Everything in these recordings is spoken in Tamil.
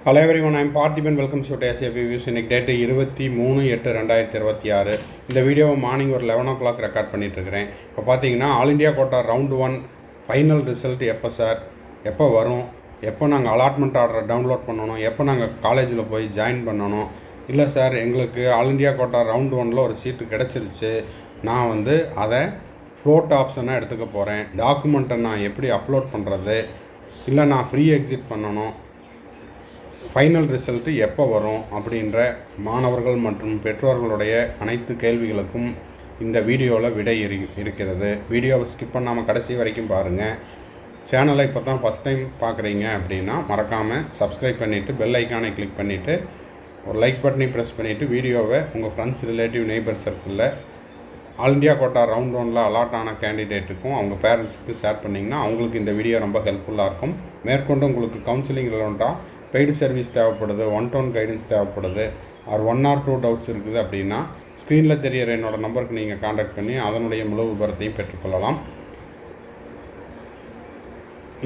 Hello everyone, I am Parthiban. Welcome to SAP Views. இன்னைக்கு டேட் 23/8/2026. இந்த வீடியோ மார்னிங் ஒரு 11 o'clock ரெக்கார்ட் பண்ணிட்டு இருக்கிறேன். இப்போ பார்த்தீங்கன்னா all India quota round 1 final result எப்போ சார், எப்போ வரும், எப்போ நாங்கள் அலாட்மெண்ட் ஆர்டரை டவுன்லோட் பண்ணணும், எப்போ நாங்கள் காலேஜில் போய் ஜாயின் பண்ணணும். இல்லை சார், எங்களுக்கு ஆல் இண்டியா கோட்டா ரவுண்ட் 1ல் ஒரு சீட்டு கிடச்சிருச்சு, நான் அதை ஃப்ளோட் ஆப்ஷனாக எடுத்துக்க போகிறேன், டாக்குமெண்ட்டை நான் எப்படி அப்லோட் பண்ணுறது, இல்லை நான் ஃப்ரீ எக்ஸிட் பண்ணணும், ஃபைனல் ரிசல்ட்டு எப்போ வரும் அப்படின்ற மாணவர்கள் மற்றும் பெற்றோர்களுடைய அனைத்து கேள்விகளுக்கும் இந்த வீடியோவில் விடை இருக்கிறது. வீடியோவை ஸ்கிப் பண்ணாமல் கடைசி வரைக்கும் பாருங்கள். சேனலை இப்போ தான் ஃபஸ்ட் டைம் பார்க்குறீங்க அப்படின்னா மறக்காமல் சப்ஸ்கிரைப் பண்ணிவிட்டு பெல் ஐக்கானை கிளிக் பண்ணிவிட்டு ஒரு லைக் பட்டனை ப்ரெஸ் பண்ணிவிட்டு வீடியோவை உங்கள் ஃப்ரெண்ட்ஸ், ரிலேட்டிவ், நெய்பர் சர்க்கிளில் ஆல் இண்டியா கோட்டா ரவுண்ட் 1ல் அலாட் ஆன கேண்டிடேட்டுக்கும் அவங்க பேரண்ட்ஸுக்கு ஷேர் பண்ணிங்கன்னா அவங்களுக்கு இந்த வீடியோ ரொம்ப ஹெல்ப்ஃபுல்லாக இருக்கும். மேற்கொண்டு உங்களுக்கு கவுன்சிலிங் ரிலேட்டடாக பெய்டு சர்வீஸ் தேவைப்படுது, 1-to-1 கைடன்ஸ் தேவைப்படுது, ஆர் 1 or 2 டவுட்ஸ் இருக்குது அப்படின்னா ஸ்க்ரீனில் தெரிகிற என்னோடய நம்பருக்கு நீங்கள் காண்டாக்ட் பண்ணி அதனுடைய முழு விவரத்தையும் பெற்றுக்கொள்ளலாம்.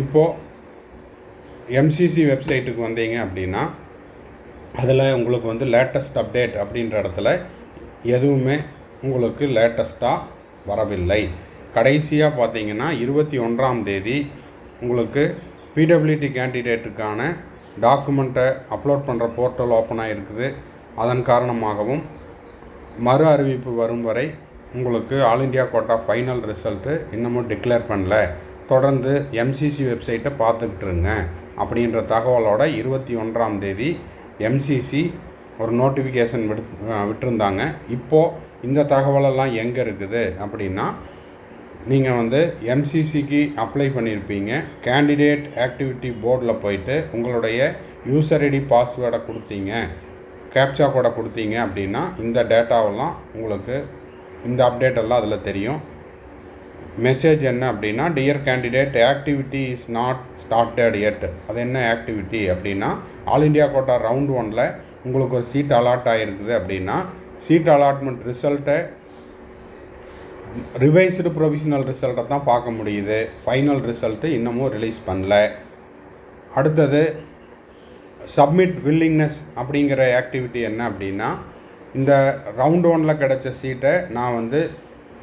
இப்போது எம்சிசி வெப்சைட்டுக்கு வந்தீங்க அப்படின்னா அதில் உங்களுக்கு லேட்டஸ்ட் அப்டேட் அப்படின்ற இடத்துல எதுவுமே உங்களுக்கு லேட்டஸ்ட்டாக வரவில்லை. கடைசியாக பார்த்தீங்கன்னா 21ஆம் தேதி உங்களுக்கு பிடபிள்யூடி கேண்டிடேட்டுக்கான டாக்குமெண்ட்டை அப்லோட் பண்ணுற போர்ட்டல் ஓப்பன் ஆகிருக்குது. அதன் காரணமாகவும் மறு அறிவிப்பு வரும் வரை உங்களுக்கு all India quota final result இன்னமும் டிக்ளேர் பண்ணல, தொடர்ந்து எம்சிசி வெப்சைட்டை பார்த்துக்கிட்டுருங்க அப்படின்ற தகவலோட 21ஆம் தேதி எம்சிசி ஒரு நோட்டிஃபிகேஷன் விட்டுருந்தாங்க. இப்போது இந்த தகவலெல்லாம் எங்கே இருக்குது அப்படின்னா, நீங்கள் எம்சிசிக்கு அப்ளை பண்ணியிருப்பீங்க, கேண்டிடேட் ஆக்டிவிட்டி போர்டில் போயிட்டு உங்களுடைய யூசர் ஐடி பாஸ்வேர்டை கொடுத்தீங்க, கேப்சா கோடை கொடுத்தீங்க அப்படின்னா இந்த டேட்டாவெல்லாம் உங்களுக்கு இந்த அப்டேட்டெல்லாம் அதில் தெரியும். மெசேஜ் என்ன அப்படின்னா, dear candidate, activity is not started yet. அது என்ன ஆக்டிவிட்டி அப்படின்னா, ஆல் இண்டியா கோட்டா ரவுண்ட் 1ல் உங்களுக்கு ஒரு சீட் அலாட் ஆகிருக்குது அப்படின்னா சீட் அலாட்மெண்ட் ரிசல்ட்டை ரிவைஸ்டு ப்ரொவிஷனல் ரிசல்ட்டை தான் பார்க்க முடியுது. ஃபைனல் ரிசல்ட்டு இன்னமும் ரிலீஸ் பண்ணல. அடுத்தது சப்மிட் வில்லிங்னஸ் அப்படிங்கிற ஆக்டிவிட்டி என்ன அப்படின்னா, இந்த ரவுண்ட் 1ல் கிடச்ச சீட்டை நான்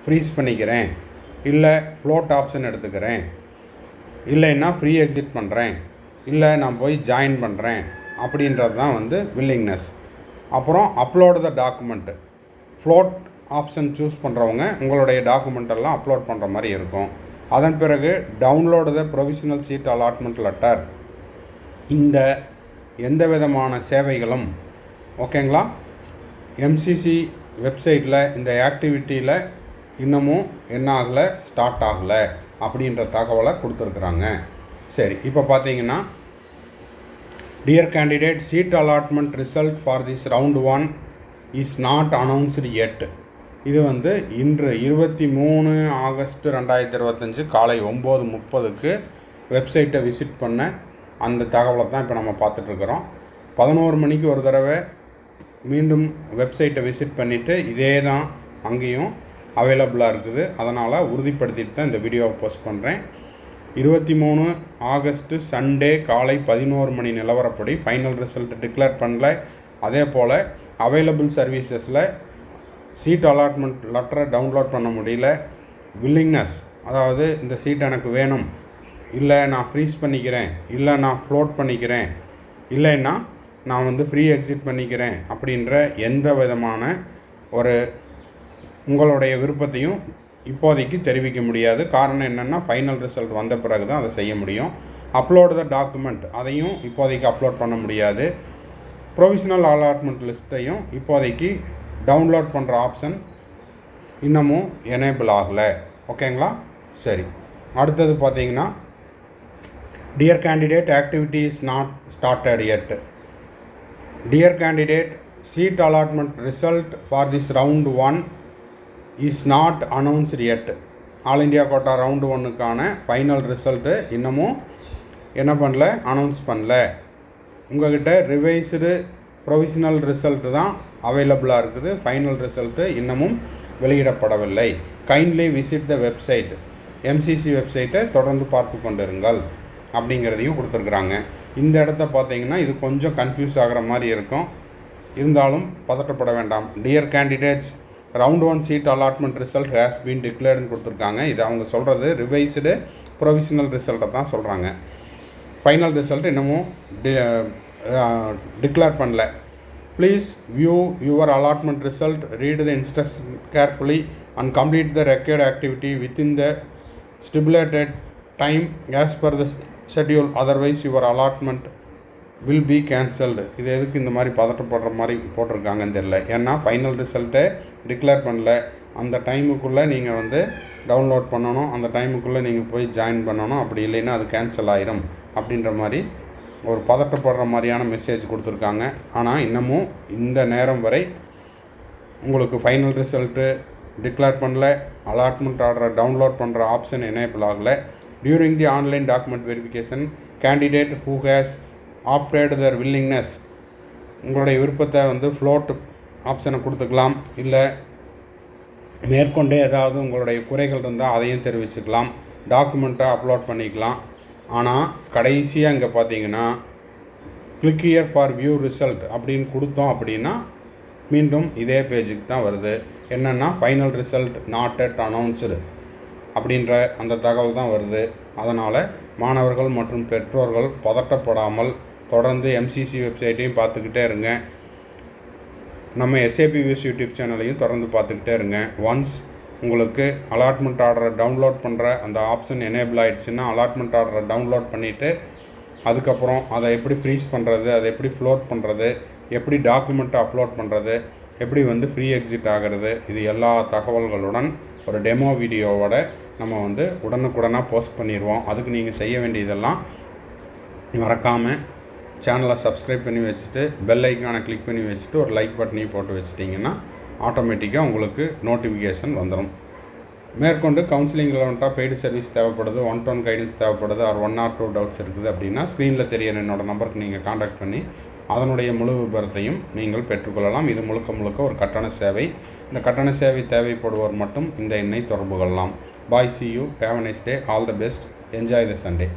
ஃப்ரீஸ் பண்ணிக்கிறேன், இல்லை ஃப்ளோட் ஆப்ஷன் எடுத்துக்கிறேன், இல்லைன்னா ஃப்ரீ எக்ஸிட் பண்ணுறேன், இல்லை நான் போய் ஜாயின் பண்ணுறேன் அப்படின்றது தான் வில்லிங்னஸ். அப்புறம் அப்லோடு த டாக்குமெண்ட்டு, ஃப்ளோட் ஆப்ஷன் சூஸ் பண்ணுறவங்க உங்களுடைய டாக்குமெண்ட்டெல்லாம் அப்லோட் பண்ணுற மாதிரி இருக்கும். அதன் பிறகு டவுன்லோடு த ப்ரொவிஷனல் சீட் அலாட்மெண்ட் லெட்டர். இந்த எந்த விதமான சேவைகளும் ஓகேங்களா, எம்சிசி வெப்சைட்டில் இந்த ஆக்டிவிட்டியில் இன்னமும் என்ன ஆகலை, ஸ்டார்ட் ஆகலை அப்படின்ற தகவலை கொடுத்துருக்குறாங்க. சரி, இப்போ பார்த்தீங்கன்னா, dear candidate, seat allotment result for this round 1 is not announced yet. இது இன்று 23 ஆகஸ்ட் 2025 காலை 9:30க்கு வெப்சைட்டை விசிட் பண்ண அந்த தகவலை தான் இப்போ நம்ம பார்த்துட்ருக்குறோம். 11 மணிக்கு ஒரு தடவை மீண்டும் வெப்சைட்டை விசிட் பண்ணிவிட்டு இதே தான் அங்கேயும் அவைலபிளாக இருக்குது. அதனால் உறுதிப்படுத்திட்டு தான் இந்த வீடியோவை போஸ்ட் பண்ணுறேன். 23 ஆகஸ்ட்டு சண்டே காலை 11 மணி நிலவரப்படி ஃபைனல் ரிசல்ட் டிக்ளேர் பண்ணல. அதே போல் அவைலபிள் சர்வீசஸில் சீட் அலாட்மெண்ட் லெட்டரை டவுன்லோட் பண்ண முடியல. வில்லிங்னஸ், அதாவது இந்த சீட் எனக்கு வேணும், இல்லை நான் ஃப்ரீஸ் பண்ணிக்கிறேன், இல்லை நான் ஃப்ளோட் பண்ணிக்கிறேன், இல்லைன்னா நான் ஃப்ரீ எக்ஸிட் பண்ணிக்கிறேன் அப்படின்ற எந்த விதமான ஒரு உங்களுடைய விருப்பத்தையும் இப்போதைக்கு தெரிவிக்க முடியாது. காரணம் என்னென்னா, ஃபைனல் ரிசல்ட் வந்த பிறகு தான் அதை செய்ய முடியும். அப்லோடு த டாக்குமெண்ட், அதையும் இப்போதைக்கு அப்லோட் பண்ண முடியாது. ப்ரொவிஷனல் அலாட்மெண்ட் லிஸ்ட்டையும் இப்போதைக்கு டவுன்லோட் பண்ணுற ஆப்ஷன் இன்னமும் எனேபிள் ஆகலை. ஓகேங்களா? சரி, அடுத்தது பார்த்தீங்கன்னா, dear candidate, activity is not started yet. Dear candidate, seat allotment result for this round 1 is not announced yet. All India quota round 1க்கான ஃபைனல் ரிசல்ட்டு இன்னமும் என்ன பண்ணல, அனௌன்ஸ் பண்ணல. உங்கள்கிட்ட ரிவைஸ்டு ப்ரொவிஷனல் ரிசல்ட்டு தான் அவைலபிளாக இருக்குது. ஃபைனல் ரிசல்ட்டு இன்னமும் வெளியிடப்படவில்லை. Kindly visit the website. MCC வெப்சைட்டை தொடர்ந்து பார்த்து கொண்டிருங்கள் அப்படிங்கிறதையும் கொடுத்துருக்குறாங்க. இந்த இடத்த பார்த்தீங்கன்னா இது கொஞ்சம் கன்ஃபியூஸ் ஆகிற மாதிரி இருக்கும். இருந்தாலும் பதட்டப்பட வேண்டாம். Dear candidates, round 1 seat allotment result has been டிக்ளேர்டுன்னு கொடுத்துருக்காங்க. இது அவங்க சொல்கிறது ரிவைஸ்டு ப்ரொவிஷனல் ரிசல்ட்டை தான் சொல்கிறாங்க. ஃபைனல் ரிசல்ட் இன்னமும் டிக்ளேர் பண்ணல. Please view your allotment result, read the instruction carefully and complete the required activity within the stipulated time as per the schedule, otherwise your allotment will be cancelled. இது எதுக்கு இந்த மாதிரி பதட்டப்படுற மாதிரி போட்டிருக்காங்கன்னு தெரியல. ஏன்னா ஃபைனல் ரிசல்ட்டை டிக்ளேர் பண்ணல. அந்த டைமுக்குள்ளே நீங்கள் வந்து டவுன்லோட் பண்ணணும், அந்த டைமுக்குள்ளே நீங்கள் போய் ஜாயின் பண்ணணும். அப்படி இல்லைன்னா அது கேன்சல் ஆயிரும் அப்படின்ற மாதிரி ஒரு பதட்டப்படுற மாதிரியான மெசேஜ் கொடுத்துருக்காங்க. ஆனால் இன்னமும் இந்த நேரம் வரை உங்களுக்கு ஃபைனல் ரிசல்ட்டு டிக்ளேர் பண்ணல, அலாட்மெண்ட் ஆர்டரை டவுன்லோட் பண்ணுற ஆப்ஷன் எனேபிள் ஆகலை. During the online document verification candidate who has opted their willingness, உங்களுடைய விருப்பத்தை வந்து ஃப்ளோட் ஆப்ஷனை கொடுத்துக்கலாம். இல்லை மேற்கொண்டே ஏதாவது உங்களுடைய குறைகள் இருந்தால் அதையும் தெரிவிச்சுக்கலாம். டாக்குமெண்ட்டை அப்லோட் பண்ணிக்கலாம். ஆனால் கடைசியாக இங்கே பார்த்தீங்கன்னா click here for view result அப்படின்னு கொடுத்தோம் அப்படின்னா மீண்டும் இதே பேஜுக்கு தான் வருது. என்னென்னா final result not yet announced அப்படின்ற அந்த தகவல் தான் வருது. அதனால் மாணவர்கள் மற்றும் பெற்றோர்கள் பதட்டப்படாமல் தொடர்ந்து எம்சிசி வெப்சைட்டையும் பார்த்துக்கிட்டே இருங்க. நம்ம SAPVS யூடியூப் சேனலையும் தொடர்ந்து பார்த்துக்கிட்டே இருங்க. ஒன்ஸ் உங்களுக்கு அலாட்மெண்ட் ஆர்டரை டவுன்லோட் பண்ணுற அந்த ஆப்ஷன் எனேபிள் ஆகிடுச்சுன்னா அலாட்மெண்ட் ஆர்டரை டவுன்லோட் பண்ணிவிட்டு அதுக்கப்புறம் அதை எப்படி ஃப்ரீஸ் பண்ணுறது, அதை எப்படி ஃப்ளோட் பண்ணுறது, எப்படி டாக்குமெண்ட்டை அப்லோட் பண்ணுறது, எப்படி வந்து ஃப்ரீ எக்ஸிட் ஆகிறது, இது எல்லா தகவல்களுடன் ஒரு டெமோ வீடியோவோட நம்ம வந்து உடனுக்குடனாக போஸ்ட் பண்ணிடுவோம். அதுக்கு நீங்கள் செய்ய வேண்டியதெல்லாம் மறக்காமல் சேனலை சப்ஸ்கிரைப் பண்ணி வச்சுட்டு பெல் ஐக்கானை கிளிக் பண்ணி வச்சுட்டு ஒரு லைக் பட்டனையும் போட்டு வச்சிட்டிங்கன்னா ஆட்டோமேட்டிக்காக உங்களுக்கு நோட்டிஃபிகேஷன் வந்துடும். மேற்கொண்டு கவுன்சிலிங் ரெலவெண்ட்டாக பெய்டு சர்வீஸ் தேவைப்படுது, 1-to-1 கைடன்ஸ் தேவைப்படுது, ஆர் 1 or 2 டவுட்ஸ் இருக்குது அப்படின்னா ஸ்க்ரீனில் தெரியிற என்னோடய நம்பருக்கு நீங்கள் காண்டாக்ட் பண்ணி அதனுடைய முழு விபரத்தையும் நீங்கள் பெற்றுக்கொள்ளலாம். இது முழுக்க ஒரு கட்டண சேவை. இந்த கட்டண சேவை தேவைப்படுவோர் மட்டும் இந்த எண்ணை தொடர்பு கொள்ளலாம். பாய், see you, have a nice day, all the best, enjoy the Sunday.